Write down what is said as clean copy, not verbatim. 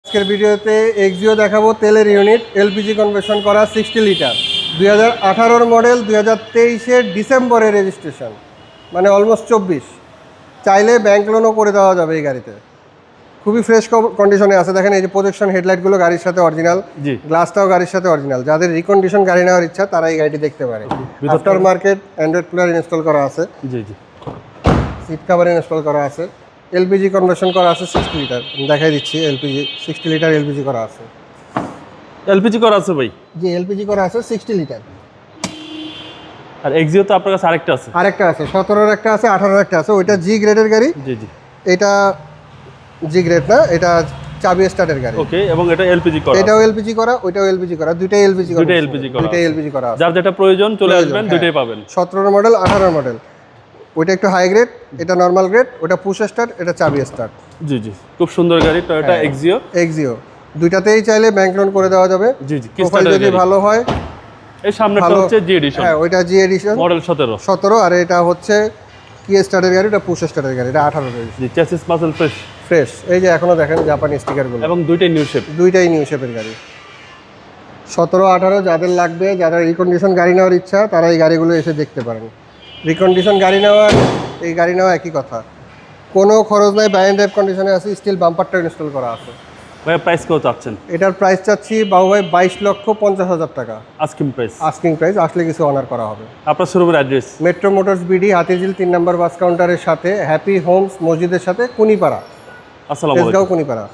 আজকের ভিডিওতে এক্সিও দেখাবো তেলের ইউনিট এলপিজি কনভার্সন করা 60 লিটার 2018 মডেল 2023 ডিসেম্বরে রেজিস্ট্রেশন, মানে অলমোস্ট 24। চাইলে ব্যাংক লোনও করে দেওয়া যাবে এই গাড়িতে। খুবই ফ্রেশ কন্ডিশনে আছে। দেখেন এই যে প্রজেকশন হেডলাইটগুলো গাড়ির সাথে অরিজিনাল, গ্লাসটাও গাড়ির সাথে অরিজিনাল। যাদের রিকন্ডিশন গাড়ি নেওয়ার ইচ্ছা তারা এই গাড়িটি দেখতে পারে। After market Android player install করা আছে, সিট কভার ইনস্টল করা আছে, এলপিজি কনভার্সন করা আছে 60 লিটার। দেখাই দিচ্ছি, এলপিজি 60 লিটার এলপিজি করা আছে। এলপিজি করা আছে ভাই? জি, এলপিজি করা আছে 60 লিটার। আর এক্সিও তো আপনার কাছে আরেকটা আছে? আরেকটা আছে, 17 একটা আছে, 18 একটা আছে। ওইটা জি গ্রেডের গাড়ি। জি জি, এটা জি গ্রেড না, এটা চাবি স্টার্টের গাড়ি। ওকে, এবং এটা এলপিজি করা, এটাও এলপিজি করা, ওইটাও এলপিজি করা, দুইটাই এলপিজি করা, দুইটাই এলপিজি করা, দুইটাই এলপিজি করা আছে। যার যেটা প্রয়োজন চলে আসবেন, দুইটাই পাবেন। 17 মডেল 18 মডেল, ওইটা একটু হাই গ্রেড, এটা নরমাল গ্রেড, ওটা পুশ স্টার্ট, এটা চাবি স্টার্ট। জি জি, খুব সুন্দর গাড়ি, টয়োটা এক্সিও। এক্সিও দুইটাতেই চাইলে ব্যাংক লোন করে দেওয়া যাবে। জি জি, প্রোফাইল যদি ভালো হয়। এই সামনেটা হচ্ছে জি এডিশন। হ্যাঁ, ওইটা জি এডিশন মডেল 17। আর এটা হচ্ছে কি স্টার্টের গাড়ি, এটা পুশ স্টার্টের গাড়ি, এটা 18 এর। জি, চেসিস মাসল ফ্রেশ। এই যে এখনো দেখেন জাপানি স্টিকারগুলো, এবং দুইটাই নিউ শেপ, দুইটাই নিউ শেপের গাড়ি। 17, 18 যাদের লাগবে, যাদের রিকন্ডিশন গাড়ি নেওয়ার ইচ্ছা তারা এই গাড়িগুলো এসে দেখতে পারেন। রিকন্ডিশন গাড়ি নেওয়ার এই গাড়ি নেওয়া একই কথা, কোনো খরচ নাই। ব্যান্ড ড্রাইভ কন্ডিশনে আছে, স্টিল বাম্পারটা ইনস্টল করা আছে। ভাই প্রাইস কত চাচ্ছেন? এটার প্রাইস চাচ্ছি বাবু ভাই 22,50,000 টাকা আস্কিং প্রাইস। আস্কিং প্রাইস, আসলে কিছু অনার করা হবে। আপনার শোরুমের address? Metro motors BD, Hatirjheel 3 নম্বর বাস কাউন্টারের সাথে, হ্যাপি হোমস মসজিদের সাথে, কুনিপাড়া, আসসালামু আলাইকুম। কুনিপাড়া।